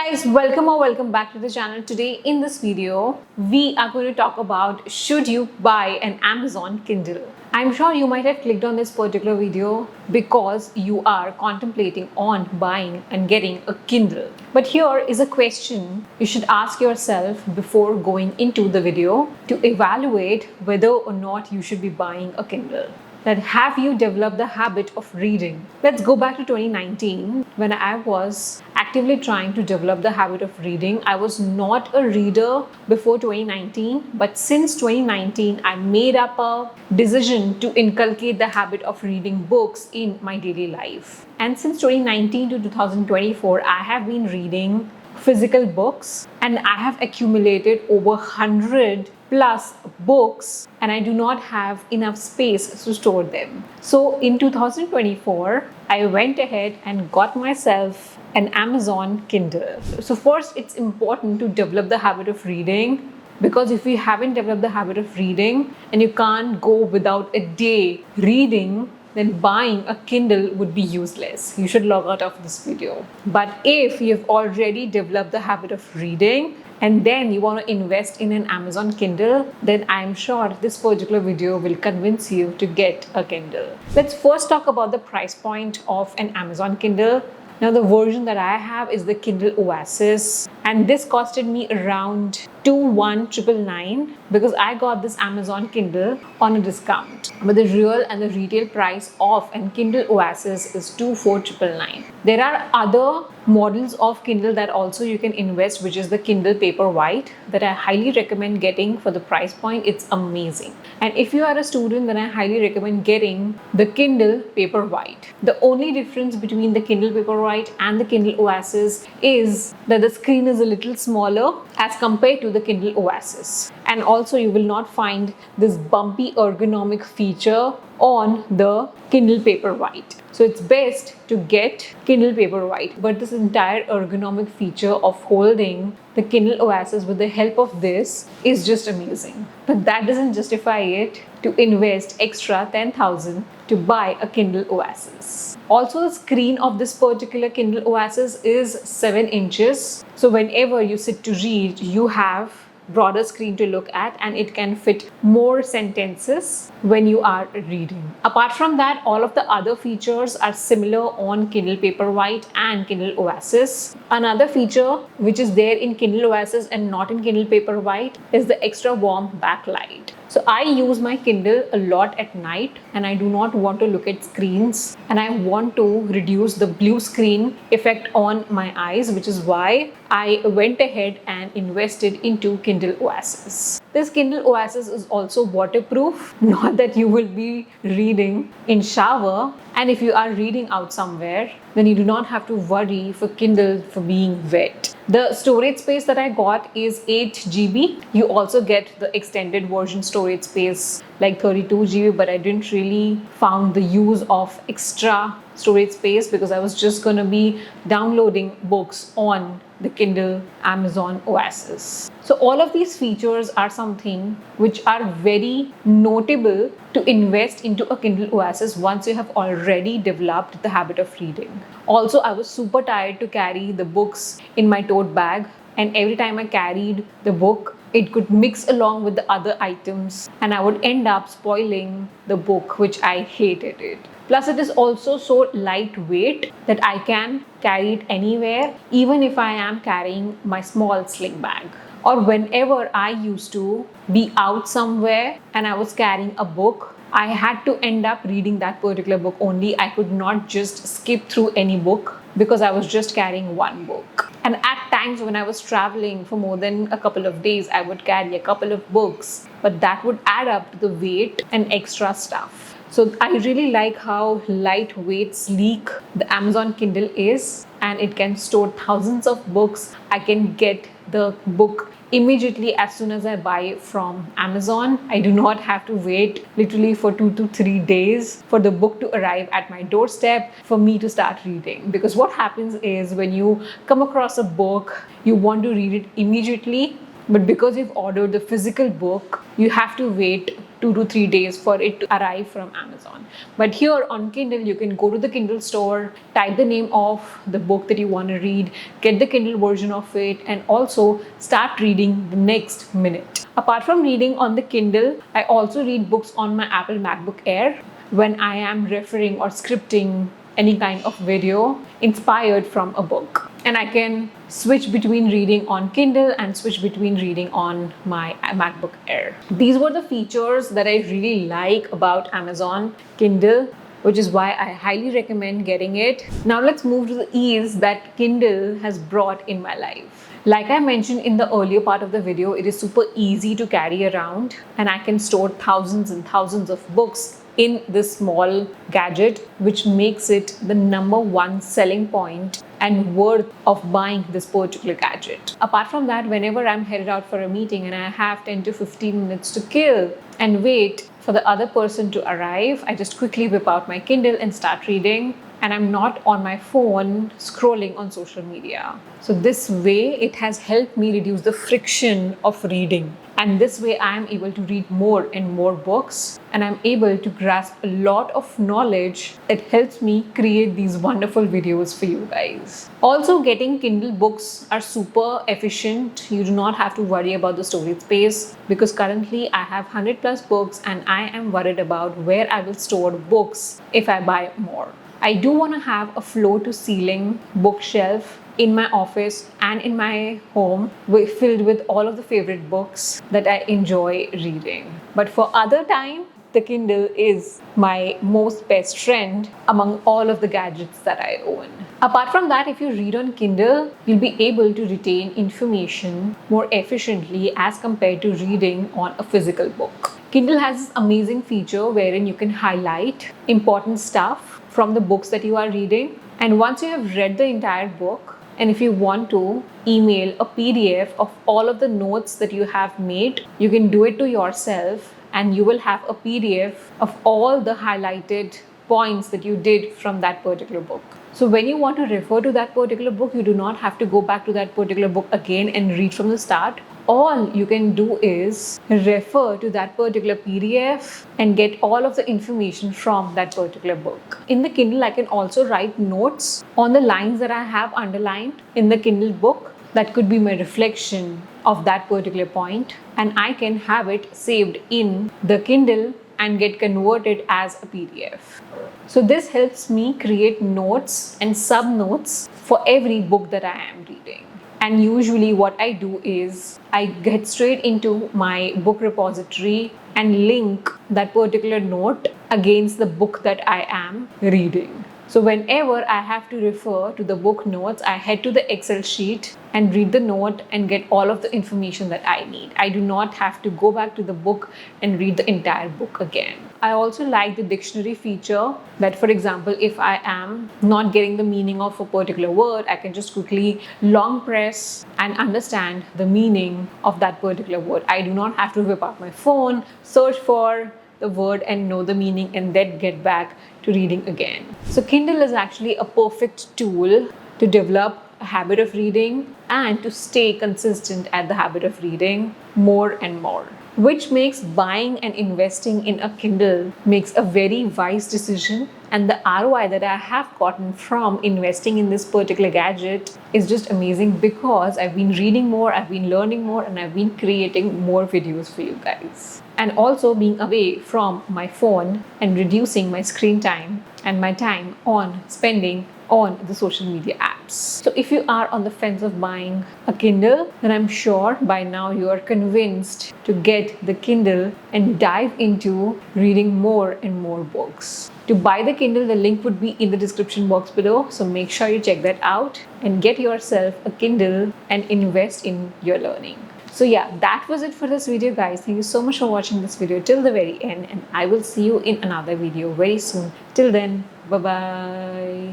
Guys, welcome back to the channel. Today in this video, we are going to talk about should you buy an Amazon Kindle. I'm sure you might have clicked on this particular video because you are contemplating on buying and getting a Kindle. But here is a question you should ask yourself before going into the video to evaluate whether or not you should be buying a Kindle. That have you developed the habit of reading? Let's go back to 2019 when I was actively trying to develop the habit of reading. I was not a reader before 2019, but since 2019, I made up a decision to inculcate the habit of reading books in my daily life. And since 2019 to 2024, I have been reading physical books and I have accumulated over 100 plus books and I do not have enough space to store them. So in 2024, I went ahead and got myself an Amazon Kindle. So first, it's important to develop the habit of reading, because if you haven't developed the habit of reading and you can't go without a day reading, then buying a Kindle would be useless. You should log out of this video. But if you've already developed the habit of reading and then you want to invest in an Amazon Kindle, then I'm sure this particular video will convince you to get a Kindle. Let's first talk about the price point of an Amazon Kindle. Now, the version that I have is the Kindle Oasis, and this costed me around 21,999 because I got this Amazon Kindle on a discount. But the real and the retail price of an Kindle Oasis is 24,999. There are other models of Kindle that also you can invest, which is the Kindle Paperwhite, that I highly recommend getting for the price point. It's amazing. And if you are a student, then I highly recommend getting the Kindle Paperwhite. The only difference between the Kindle Paperwhite and the Kindle Oasis is that the screen is a little smaller as compared to the Kindle Oasis. And also you will not find this bumpy ergonomic feature on the Kindle Paperwhite. So it's best to get Kindle Paperwhite, but this entire ergonomic feature of holding the Kindle Oasis with the help of this is just amazing. But that doesn't justify it to invest extra 10,000 to buy a Kindle Oasis. Also, the screen of this particular Kindle Oasis is 7 inches. So whenever you sit to read, you have broader screen to look at and it can fit more sentences when you are reading. Apart from that, all of the other features are similar on Kindle Paperwhite and Kindle Oasis. Another feature which is there in Kindle Oasis and not in Kindle Paperwhite is the extra warm backlight. So I use my Kindle a lot at night and I do not want to look at screens and I want to reduce the blue screen effect on my eyes, which is why I went ahead and invested into Kindle Oasis. This Kindle Oasis is also waterproof, not that you will be reading in shower, and if you are reading out somewhere, then you do not have to worry for Kindle for being wet. The storage space that I got is 8 GB. You also get the extended version storage space like 32 GB, but I didn't really found the use of extra storage space because I was just going to be downloading books on the Kindle Amazon Oasis. So all of these features are something which are very notable to invest into a Kindle Oasis once you have already developed the habit of reading. Also, I was super tired to carry the books in my tote bag, and every time I carried the book, it could mix along with the other items and I would end up spoiling the book, which I hated it. Plus, it is also so lightweight that I can carry it anywhere, even if I am carrying my small sling bag. Or whenever I used to be out somewhere and I was carrying a book, I had to end up reading that particular book only. I could not just skip through any book because I was just carrying one book. And at times when I was traveling for more than a couple of days, I would carry a couple of books, but that would add up to the weight and extra stuff. So I really like how lightweight, sleek the Amazon Kindle is, and it can store thousands of books. I can get the book immediately as soon as I buy it from Amazon. I do not have to wait literally for 2 to 3 days for the book to arrive at my doorstep for me to start reading. Because what happens is when you come across a book, you want to read it immediately, But because you've ordered the physical book, you have to wait 2 to 3 days for it to arrive from Amazon. But here on Kindle, you can go to the Kindle store, type the name of the book that you want to read, get the Kindle version of it, and also start reading the next minute. Apart from reading on the Kindle, I also read books on my Apple MacBook Air when I am referring or scripting any kind of video inspired from a book. And I can switch between reading on Kindle and switch between reading on my MacBook Air. These were the features that I really like about Amazon Kindle, which is why I highly recommend getting it. Now let's move to the ease that Kindle has brought in my life. Like I mentioned in the earlier part of the video, it is super easy to carry around, and I can store thousands and thousands of books in this small gadget, which makes it the #1 selling point and worth of buying this particular gadget. Apart from that, whenever I'm headed out for a meeting and I have 10 to 15 minutes to kill and wait for the other person to arrive, I just quickly whip out my Kindle and start reading, and I'm not on my phone scrolling on social media. So this way, it has helped me reduce the friction of reading. And this way, I am able to read more and more books, and I'm able to grasp a lot of knowledge that helps me create these wonderful videos for you guys. Also, getting Kindle books are super efficient. You do not have to worry about the storage space, because currently I have 100 plus books and I am worried about where I will store books if I buy more. I do want to have a floor to ceiling bookshelf in my office and in my home filled with all of the favorite books that I enjoy reading. But for other time, the Kindle is my most best friend among all of the gadgets that I own. Apart from that, if you read on Kindle, you'll be able to retain information more efficiently as compared to reading on a physical book. Kindle has this amazing feature wherein you can highlight important stuff from the books that you are reading. And once you have read the entire book, and if you want to email a PDF of all of the notes that you have made, you can do it to yourself, and you will have a PDF of all the highlighted points that you did from that particular book. So when you want to refer to that particular book, you do not have to go back to that particular book again and read from the start. All you can do is refer to that particular PDF and get all of the information from that particular book. In the Kindle, I can also write notes on the lines that I have underlined in the Kindle book. That could be my reflection of that particular point, and I can have it saved in the Kindle and get converted as a PDF. So this helps me create notes and sub notes for every book that I am reading. And usually what I do is I get straight into my book repository and link that particular note against the book that I am reading. So whenever I have to refer to the book notes, I head to the Excel sheet and read the note and get all of the information that I need. I do not have to go back to the book and read the entire book again. I also like the dictionary feature that, for example, if I am not getting the meaning of a particular word, I can just quickly long press and understand the meaning of that particular word. I do not have to whip out my phone, search for the word and know the meaning and then get back to reading again. So Kindle is actually a perfect tool to develop a habit of reading and to stay consistent at the habit of reading more and more, which makes buying and investing in a Kindle makes a very wise decision. And the ROI that I have gotten from investing in this particular gadget is just amazing, because I've been reading more, I've been learning more, and I've been creating more videos for you guys. And also being away from my phone and reducing my screen time and my time on spending on the social media apps. So if you are on the fence of buying a Kindle, then I'm sure by now you are convinced to get the Kindle and dive into reading more and more books. To buy the Kindle, the link would be in the description box below. So make sure you check that out and get yourself a Kindle and invest in your learning. So yeah, that was it for this video, guys. Thank you so much for watching this video till the very end, and I will see you in another video very soon. Till then, bye-bye.